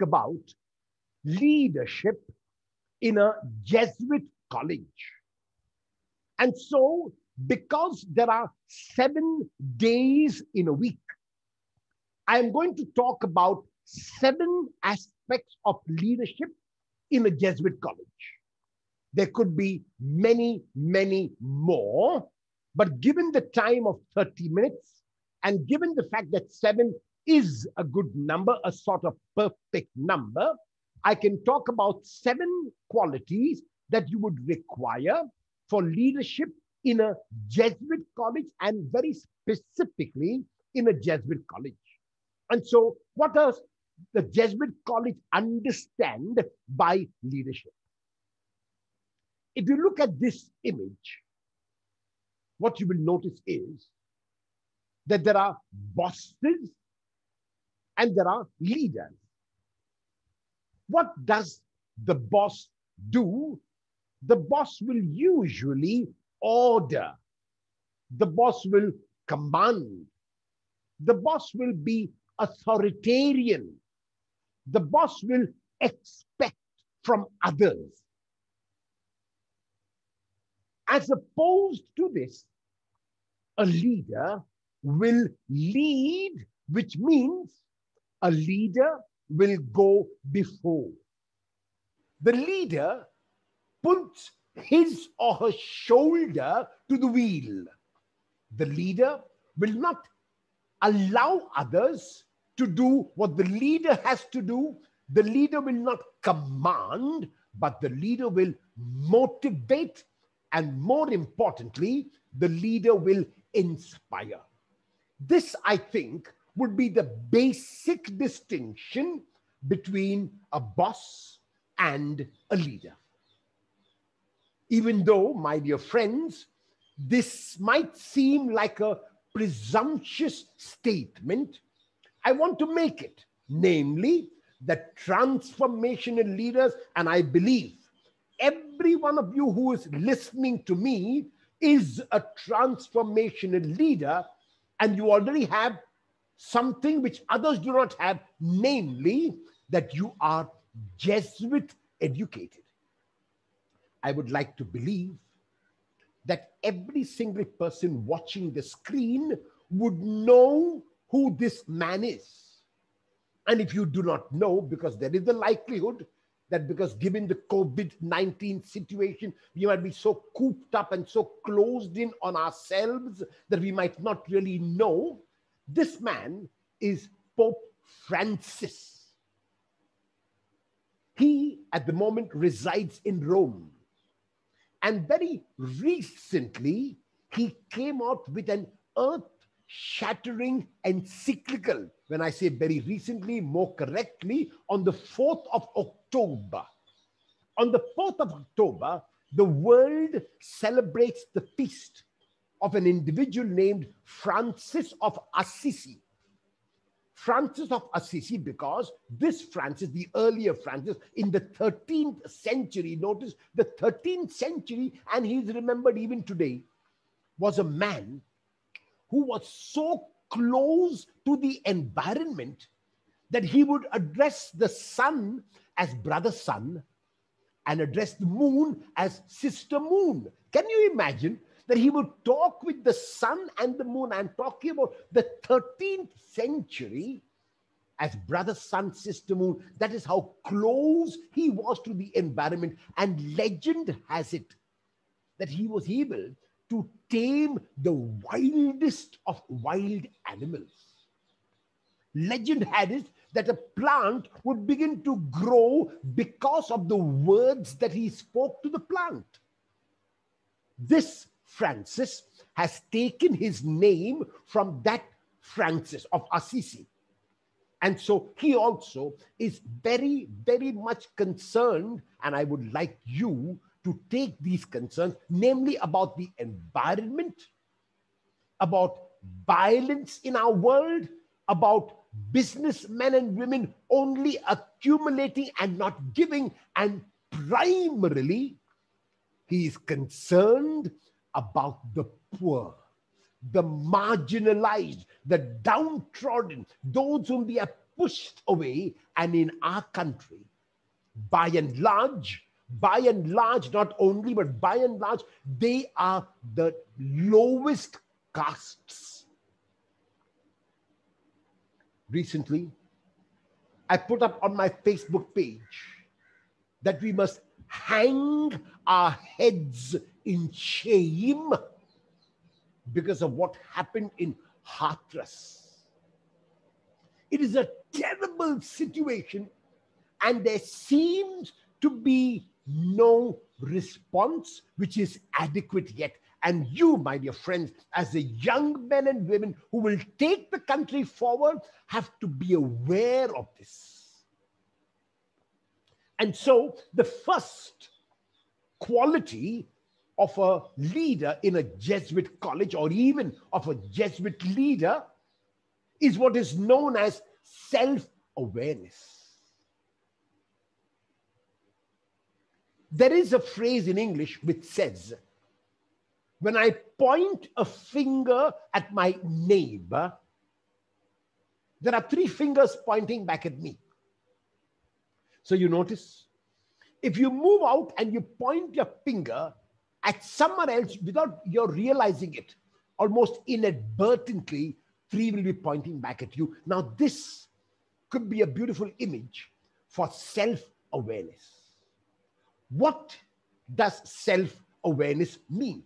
about leadership in a Jesuit college. And so, because there are 7 days in a week, I am going to talk about 7 aspects of leadership in a Jesuit college. There could be many, many more, but given the time of 30 minutes, and given the fact that 7 is a good number, a sort of perfect number, I can talk about 7 qualities that you would require for leadership in a Jesuit college, and very specifically in a Jesuit college. And so what does the Jesuit college understand by leadership? If you look at this image, what you will notice is that there are bosses and there are leaders. What does the boss do? The boss will usually order. The boss will command. The boss will be authoritarian. The boss will expect from others. As opposed to this, a leader will lead, which means a leader will go before. The leader puts his or her shoulder to the wheel. The leader will not allow others to do what the leader has to do. The leader will not command, but the leader will motivate, and more importantly, the leader will inspire. This, I think, would be the basic distinction between a boss and a leader. Even though, my dear friends, this might seem like a presumptuous statement, I want to make it, namely that transformational leaders, and I believe every one of you who is listening to me is a transformational leader, and you already have something which others do not have, namely that you are Jesuit educated. I would like to believe that every single person watching the screen would know who this man is. And if you do not know, because there is a likelihood that because given the COVID-19 situation, we might be so cooped up and so closed in on ourselves that we might not really know, this man is Pope Francis. He, at the moment, resides in Rome. And very recently, he came out with an earth-shattering encyclical. When I say very recently, more correctly, on the 4th of October. On the 4th of October, the world celebrates the feast of an individual named Francis of Assisi. Francis of Assisi, because this Francis, the earlier Francis, in the 13th century, notice the 13th century, and he's remembered even today, was a man who was so close to the environment that he would address the sun as brother sun and address the moon as sister moon. Can you imagine that he would talk with the sun and the moon? I'm talking about the 13th century as brother sun, sister moon. That is how close he was to the environment. And legend has it that he was able to tame the wildest of wild animals. Legend had it that a plant would begin to grow because of the words that he spoke to the plant. This Francis has taken his name from that Francis of Assisi. And so he also is very, very much concerned, and I would like you to take these concerns, namely about the environment, about violence in our world, about businessmen and women only accumulating and not giving, and primarily, he is concerned about the poor, the marginalized, the downtrodden, those whom the pushed away. And in our country, by and large, not only, but by and large, they are the lowest castes. Recently, I put up on my Facebook page that we must hang our heads in shame because of what happened in Hathras. It is a terrible situation, and there seems to be no response which is adequate yet. And you, my dear friends, as the young men and women who will take the country forward, have to be aware of this. And so the first quality of a leader in a Jesuit college, or even of a Jesuit leader, is what is known as self-awareness. There is a phrase in English which says, when I point a finger at my neighbor, there are 3 fingers pointing back at me. So you notice, if you move out and you point your finger at someone else without your realizing it, almost inadvertently, 3 will be pointing back at you. Now, this could be a beautiful image for self-awareness. What does self-awareness mean?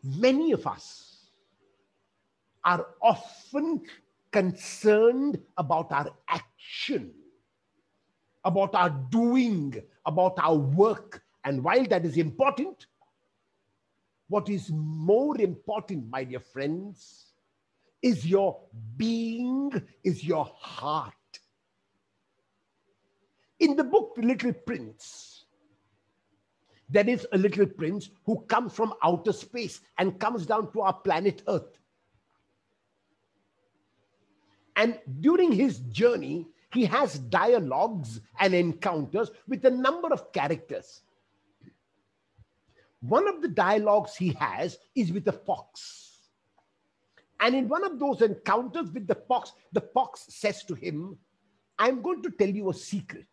Many of us are often concerned about our action, about our doing, about our work. And while that is important, what is more important, my dear friends, is your being, is your heart. In the book, The Little Prince, there is a little prince who comes from outer space and comes down to our planet Earth. And during his journey, he has dialogues and encounters with a number of characters. One of the dialogues he has is with a fox. And in one of those encounters with the fox says to him, I'm going to tell you a secret.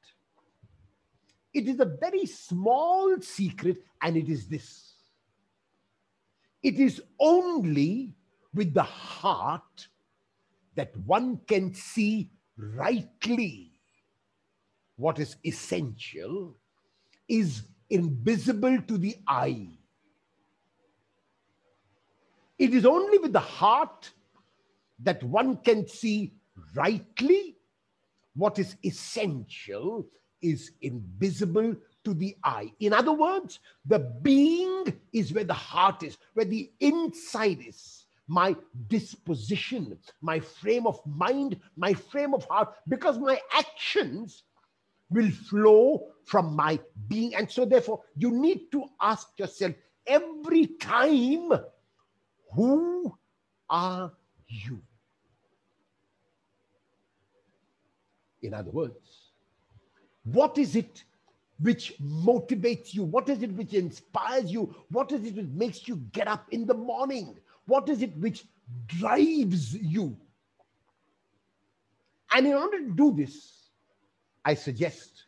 It is a very small secret, and it is this. It is only with the heart that one can see rightly what is essential, is invisible to the eye. It is only with the heart that one can see rightly what is essential, is invisible to the eye. In other words, the being is where the heart is, where the inside is. My disposition, my frame of mind, my frame of heart, because my actions will flow from my being. And so therefore, you need to ask yourself every time, who are you? In other words, what is it which motivates you? What is it which inspires you? What is it which makes you get up in the morning? What is it which drives you? And in order to do this, I suggest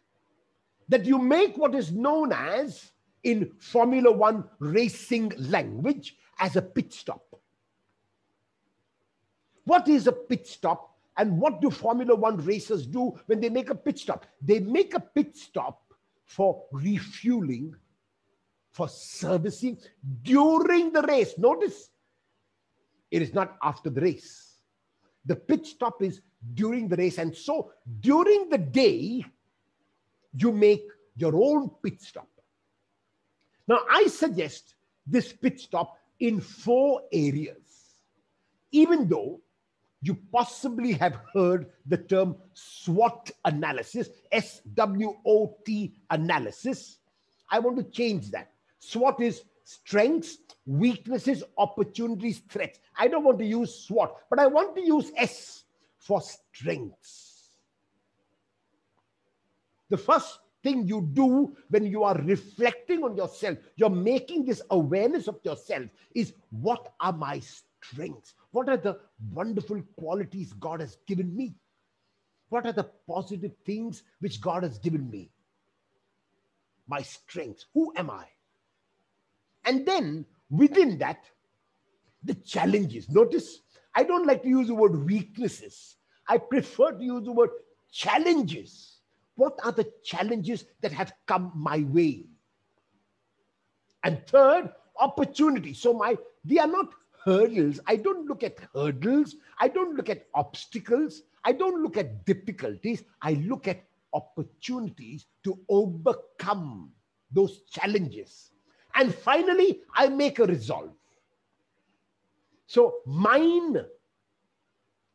that you make what is known as, in Formula One racing language, as a pit stop. What is a pit stop? And what do Formula One racers do when they make a pit stop? They make a pit stop for refueling, for servicing during the race. Notice, it is not after the race. The pit stop is during the race. And so during the day, you make your own pit stop. Now, I suggest this pit stop in 4 areas. Even though you possibly have heard the term SWOT analysis, SWOT analysis, I want to change that. SWOT is strengths, weaknesses, opportunities, threats. I don't want to use SWOT, but I want to use S for strengths. The first thing you do when you are reflecting on yourself, you're making this awareness of yourself, is what are my strengths? strengths? What are the wonderful qualities God has given me? What are the positive things which God has given me? My strengths. Who am I? And then within that, the challenges. Notice, I don't like to use the word weaknesses. I prefer to use the word challenges. What are the challenges that have come my way? And third, opportunity. So they are not hurdles. I don't look at hurdles. I don't look at obstacles. I don't look at difficulties. I look at opportunities to overcome those challenges. And finally, I make a resolve. So mine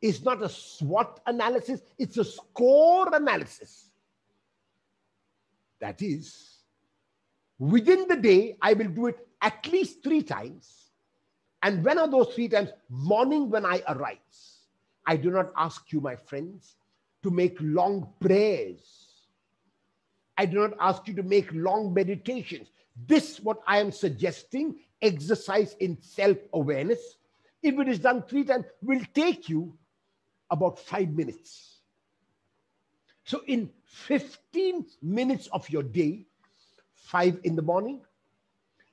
is not a SWOT analysis. It's a score analysis. That is, within the day, I will do it at least 3 times. And when are those 3 times? Morning when I arise. I do not ask you, my friends, to make long prayers. I do not ask you to make long meditations. This, what I am suggesting, exercise in self-awareness, if it is done 3 times, will take you about 5 minutes. So in 15 minutes of your day, 5 in the morning,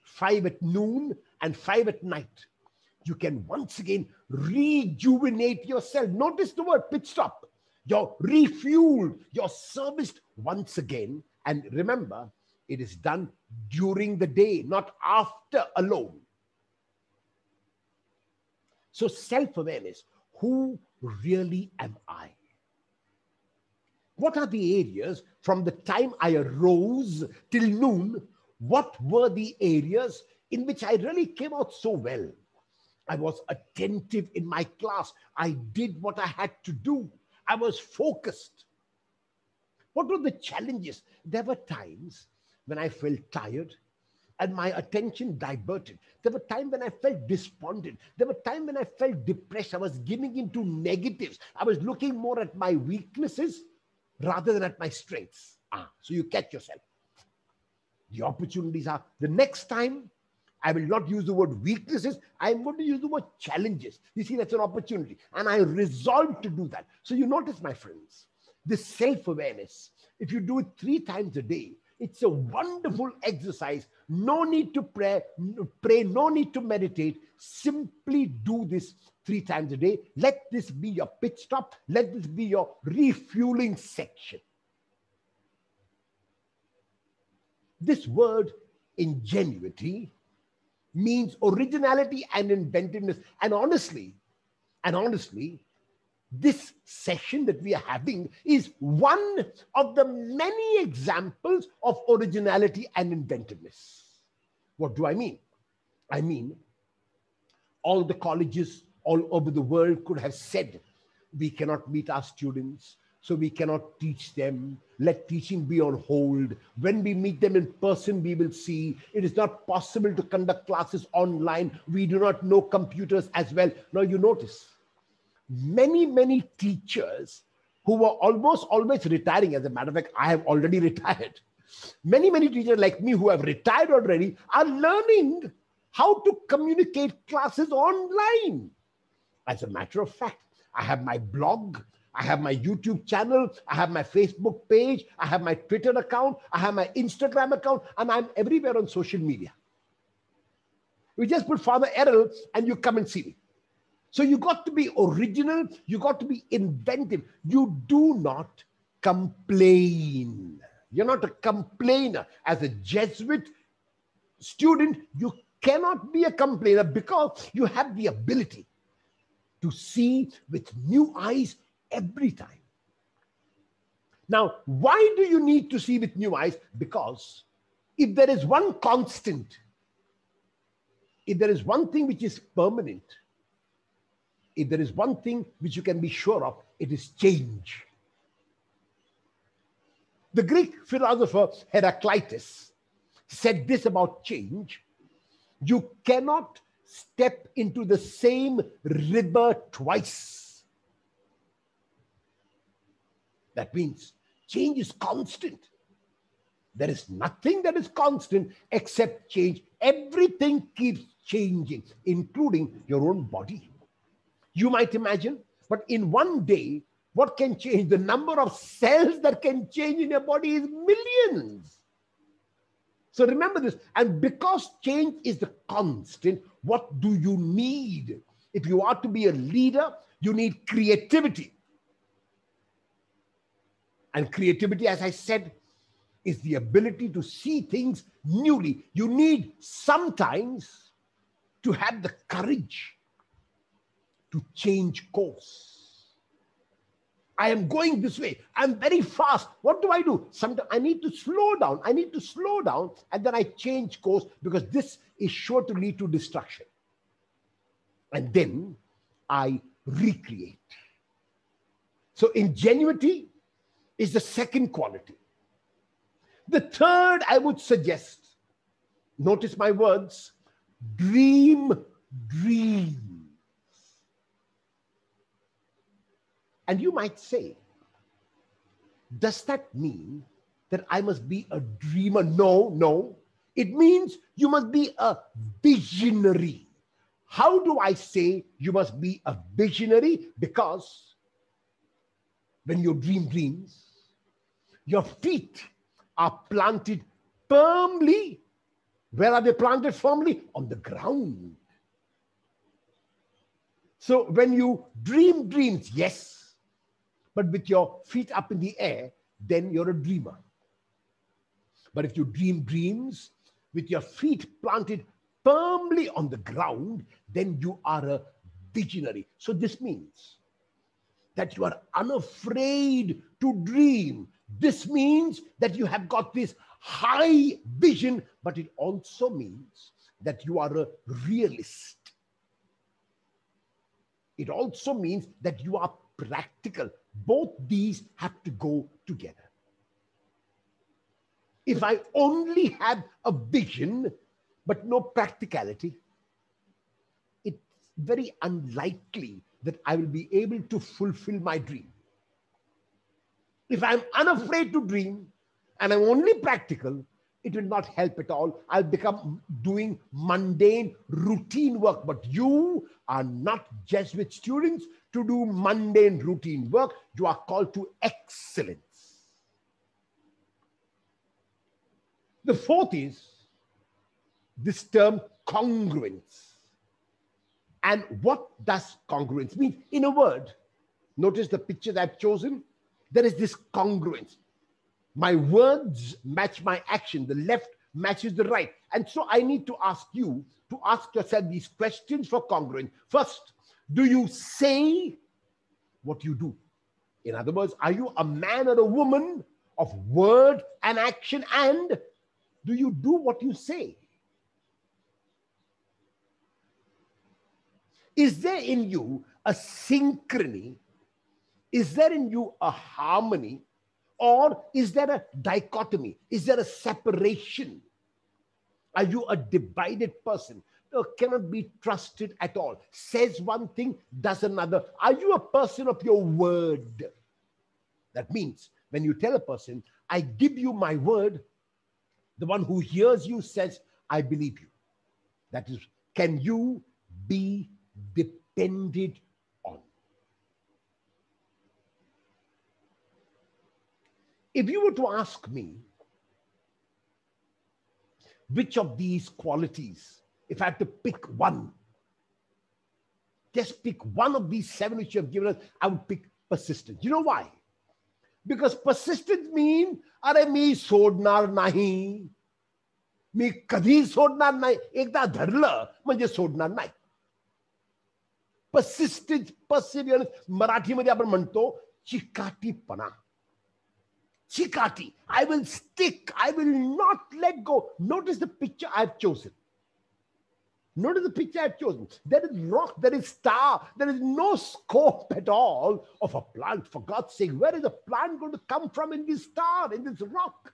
5 at noon, and 5 at night, you can once again rejuvenate yourself. Notice the word pit stop. You're refueled, you're serviced once again. And remember, it is done during the day, not after alone. So self-awareness, who really am I? What are the areas from the time I arose till noon? What were the areas in which I really came out so well? I was attentive in my class. I did what I had to do. I was focused. What were the challenges? There were times when I felt tired and my attention diverted. There were times when I felt despondent. There were times when I felt depressed. I was giving into negatives. I was looking more at my weaknesses rather than at my strengths. So you catch yourself. The opportunities are, the next time, I will not use the word weaknesses. I'm going to use the word challenges. You see, that's an opportunity. And I resolved to do that. So you notice, my friends, this self-awareness, if you do it 3 times a day, it's a wonderful exercise. No need to pray, no need to meditate. Simply do this 3 times a day. Let this be your pit stop. Let this be your refueling section. This word, ingenuity, means originality and inventiveness. And honestly, this session that we are having is one of the many examples of originality and inventiveness. What do I mean? I mean, all the colleges all over the world could have said, we cannot meet our students, so we cannot teach them. Let teaching be on hold. When we meet them in person, we will see. It is not possible to conduct classes online. We do not know computers as well. Now you notice, many teachers who were almost always retiring. As a matter of fact, I have already retired. Many teachers like me who have retired already are learning how to communicate classes online. As a matter of fact, I have my blog, I have my YouTube channel, I have my Facebook page, I have my Twitter account, I have my Instagram account, and I'm everywhere on social media. We just put Father Errol and you come and see me. So you got to be original, you got to be inventive. You do not complain. You're not a complainer. As a Jesuit student, you cannot be a complainer because you have the ability to see with new eyes every time. Now, why do you need to see with new eyes? Because if there is one constant, if there is one thing which is permanent, if there is one thing which you can be sure of, it is change. The Greek philosopher Heraclitus said this about change: you cannot step into the same river twice. That means change is constant. There is nothing that is constant except change. Everything keeps changing, including your own body. You might imagine, but in one day, what can change? The number of cells that can change in your body is millions. So remember this. And because change is the constant, what do you need? If you are to be a leader, you need creativity. And creativity, as I said, is the ability to see things newly. You need sometimes to have the courage to change course. I am going this way. I'm very fast. What do? Sometimes I need to slow down. And then I change course because this is sure to lead to destruction. And then I recreate. So ingenuity is the second quality. The third, I would suggest, notice my words, dream dreams. And you might say, does that mean that I must be a dreamer? No. It means you must be a visionary. How do I say you must be a visionary? Because when you dream dreams, your feet are planted firmly. Where are they planted firmly? On the ground. So when you dream dreams, yes, but with your feet up in the air, then you're a dreamer. But if you dream dreams with your feet planted firmly on the ground, then you are a visionary. So this means that you are unafraid to dream. This means that you have got this high vision, but it also means that you are a realist. It also means that you are practical. Both these have to go together. If I only have a vision, but no practicality, it's very unlikely that I will be able to fulfill my dream. If I'm unafraid to dream and I'm only practical, it will not help at all. I'll become doing mundane, routine work. But you are not Jesuit students to do mundane, routine work. You are called to excellence. The fourth is this term congruence. And what does congruence mean? In a word, notice the picture that I've chosen. There is this congruence. My words match my action. The left matches the right. And so I need to ask you to ask yourself these questions for congruence. First, do you say what you do? In other words, are you a man or a woman of word and action? And do you do what you say? Is there in you a synchrony? Is there in you a harmony? Or is there a dichotomy? Is there a separation? Are you a divided person? Cannot be trusted at all. Says one thing, does another. Are you a person of your word? That means when you tell a person, I give you my word, the one who hears you says, I believe you. That is, can you be depended on? If you were to ask me, which of these qualities, if I had to pick one, just pick one of these 7 which you have given us, I would pick persistence. You know why? Because persistence means, अरे मी सोडणार नाही, मी कधी सोडणार नाही, एकदा धरलं म्हणजे सोडणार नाही. Persistence, perseverance, मराठीमध्ये आपण म्हणतो चिकाटीपणा. Chikati, I will stick, I will not let go. Notice the picture I've chosen. Notice the picture I've chosen. There is rock, there is star, there is no scope at all of a plant. For God's sake, where is a plant going to come from in this star, in this rock?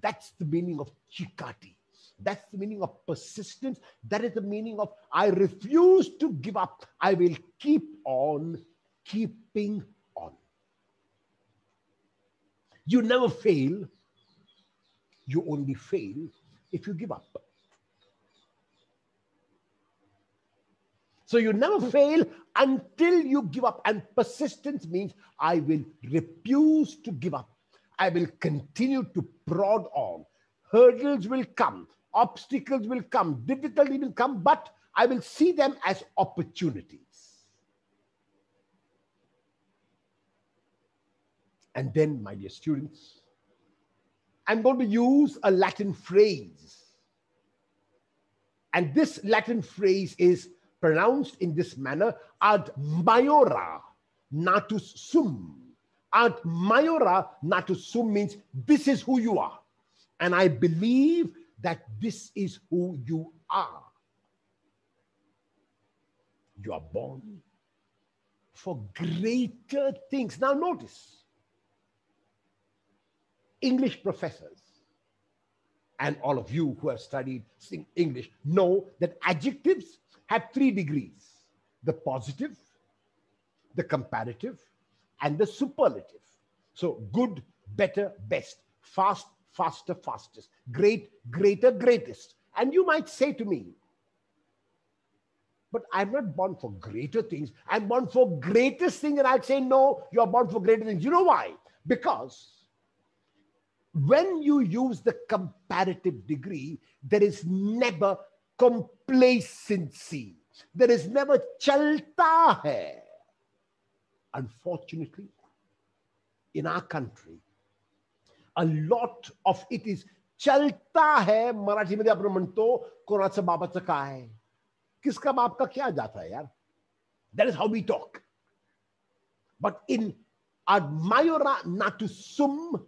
That's the meaning of chikati. That's the meaning of persistence. That is the meaning of I refuse to give up. I will keep on keeping on. You never fail You only fail if you give up. So you never fail until you give up. And persistence means I will refuse to give up. I will continue to prod on. Hurdles will come, obstacles will come, difficulty will come, but I will see them as opportunities. And then, my dear students, I'm going to use a Latin phrase. And this Latin phrase is pronounced in this manner: ad maiora natus sum. Ad maiora natus sum means this is who you are. And I believe that this is who you are. You are born for greater things. Now notice, English professors and all of you who have studied English know that adjectives have 3 degrees: the positive, the comparative, and the superlative. So good, better, best, fast, faster, fastest, great, greater, greatest. And you might say to me, but I'm not born for greater things. I'm born for greatest thing. And I'd say, no, you're born for greater things. You know why? Because when you use the comparative degree, there is never complacency. There is never chalta hai. Unfortunately, in our country, a lot of it is chalta hai. Marathi mein apne manto konacha babacha kai. Kiska baap ka kya jata hai yaar? That is how we talk. But in ad maiora natus sum,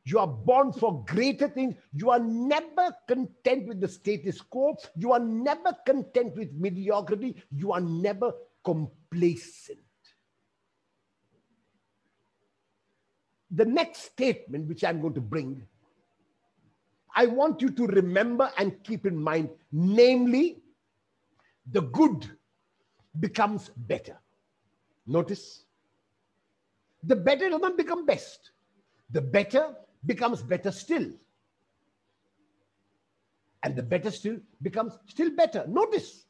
you are born for greater things. You are never content with the status quo. You are never content with mediocrity. You are never complacent. The next statement which I'm going to bring, I want you to remember and keep in mind, namely, the good becomes better. Notice, the better doesn't become best. The better becomes better still. And the better still becomes still better. Notice.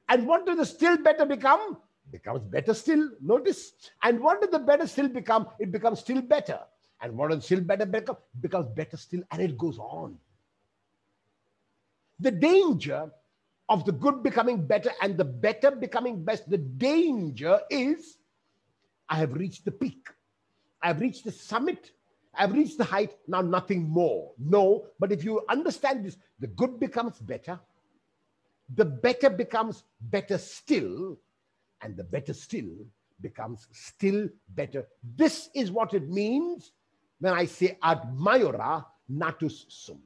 And what does the still better become? Becomes better still. Notice. And what does the better still become? It becomes still better. And what does still better become? Becomes better still. And it goes on. The danger of the good becoming better and the better becoming best, the danger is, I have reached the peak. I have reached the summit. I've reached the height, now nothing more. No, but if you understand this, the good becomes better, the better becomes better still, and the better still becomes still better. This is what it means when I say ad maiora natus sum.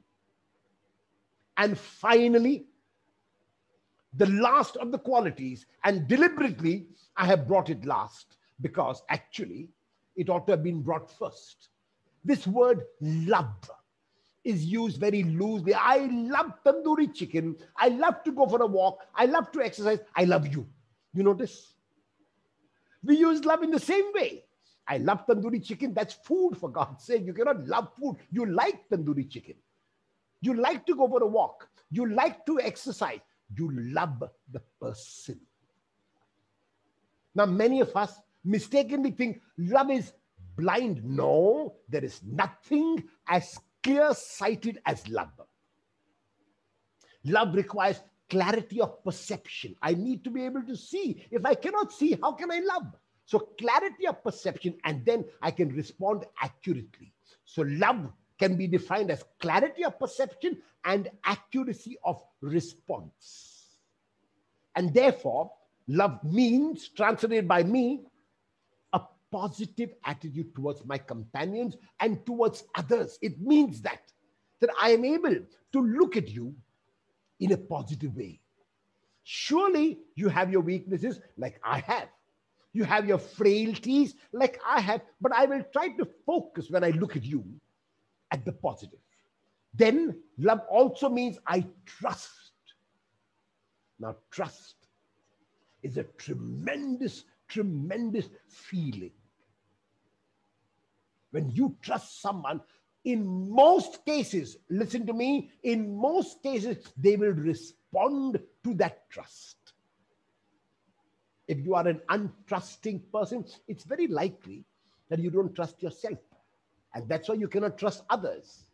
And finally, the last of the qualities, and deliberately I have brought it last, because actually it ought to have been brought first. This word love is used very loosely. I love tandoori chicken. I love to go for a walk. I love to exercise. I love you. You notice? We use love in the same way. I love tandoori chicken. That's food, for God's sake. You cannot love food. You like tandoori chicken. You like to go for a walk. You like to exercise. You love the person. Now, many of us mistakenly think love is blind. No, there is nothing as clear-sighted as love. Love requires clarity of perception. I need to be able to see. If I cannot see, how can I love? So clarity of perception, and then I can respond accurately. So love can be defined as clarity of perception and accuracy of response. And therefore, love means, translated by me, a positive attitude towards my companions and towards others. It means that I am able to look at you in a positive way. Surely you have your weaknesses like I have. You have your frailties like I have, but I will try to focus when I look at you at the positive. Then love also means I trust. Now trust is a tremendous, tremendous feeling. When you trust someone, in most cases, listen to me, in most cases, they will respond to that trust. If you are an untrusting person, it's very likely that you don't trust yourself. And that's why you cannot trust others.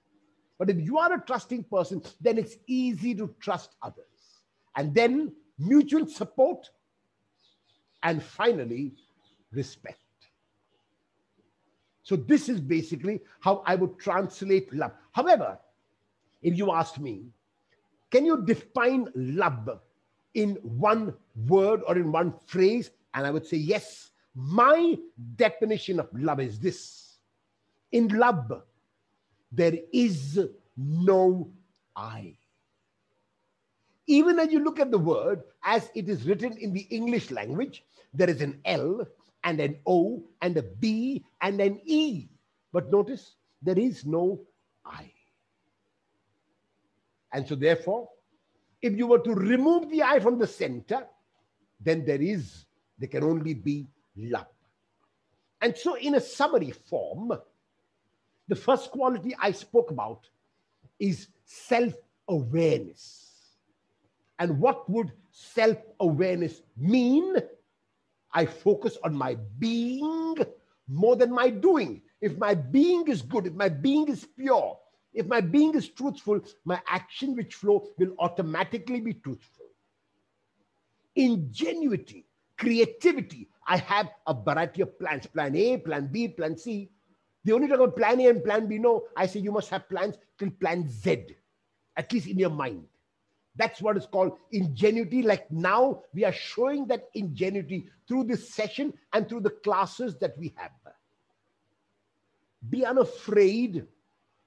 But if you are a trusting person, then it's easy to trust others. And then mutual support, and finally, respect. So this is basically how I would translate love. However, if you ask me, can you define love in one word or in one phrase? And I would say, yes. My definition of love is this. In love, there is no I. Even as you look at the word, as it is written in the English language, there is an L and an O and a B and an E. But notice, there is no I. And so therefore, if you were to remove the I from the center, then there can only be love. And so in a summary form, the first quality I spoke about is self-awareness. And what would self-awareness mean? I focus on my being more than my doing. If my being is good, if my being is pure, if my being is truthful, my action which flow will automatically be truthful. Ingenuity, creativity. I have a variety of plans. Plan A, plan B, plan C. They only talk about plan A and plan B. No, I say you must have plans till plan Z, at least in your mind. That's what is called ingenuity. Like now, we are showing that ingenuity through this session and through the classes that we have. Be unafraid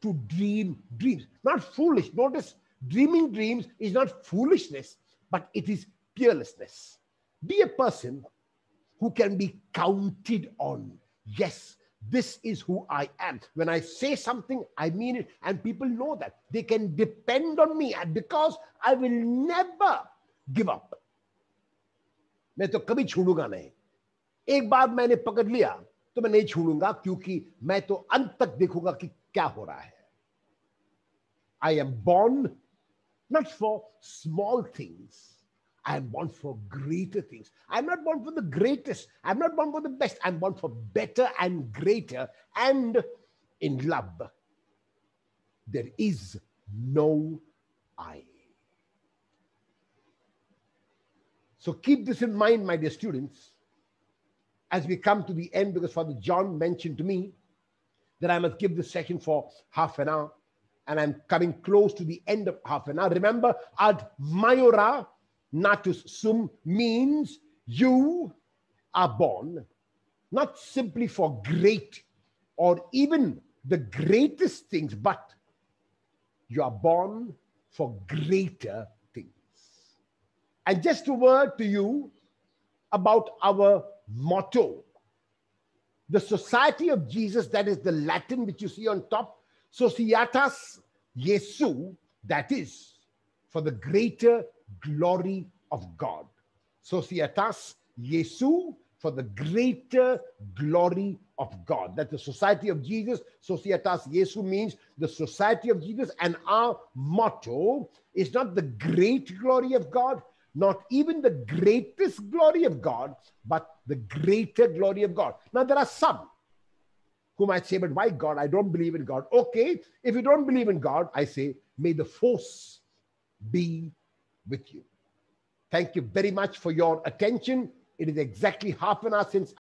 to dream dreams. Not foolish. Notice, dreaming dreams is not foolishness, but it is fearlessness. Be a person who can be counted on. Yes, this is who I am. When I say something, I mean it, and people know that. They can depend on me, and because I will never give up. मैं तो कभी छोड़ूंगा नहीं. एक बार मैंने पकड़ लिया तो मैं नहीं छोड़ूंगा, क्योंकि मैं तो अंत तक देखूंगा कि क्या हो रहा है. I am born not for small things. I am born for greater things. I'm not born for the greatest. I'm not born for the best. I'm born for better and greater. And in love, there is no I. So keep this in mind, my dear students, as we come to the end, because Father John mentioned to me that I must give this session for half an hour, and I'm coming close to the end of half an hour. Remember, ad maiora natus sum means you are born not simply for great or even the greatest things, but you are born for greater things. And just a word to you about our motto. The Society of Jesus, that is the Latin which you see on top, Societas Jesu, that is for the greater glory of God. Societas Jesu, for the greater glory of God. That's the Society of Jesus. Societas Jesu means the Society of Jesus, and our motto is not the great glory of God, not even the greatest glory of God, but the greater glory of God. Now, there are some who might say, but why God? I don't believe in God. Okay, if you don't believe in God, I say, may the force be with you. Thank you very much for your attention. It is exactly half an hour since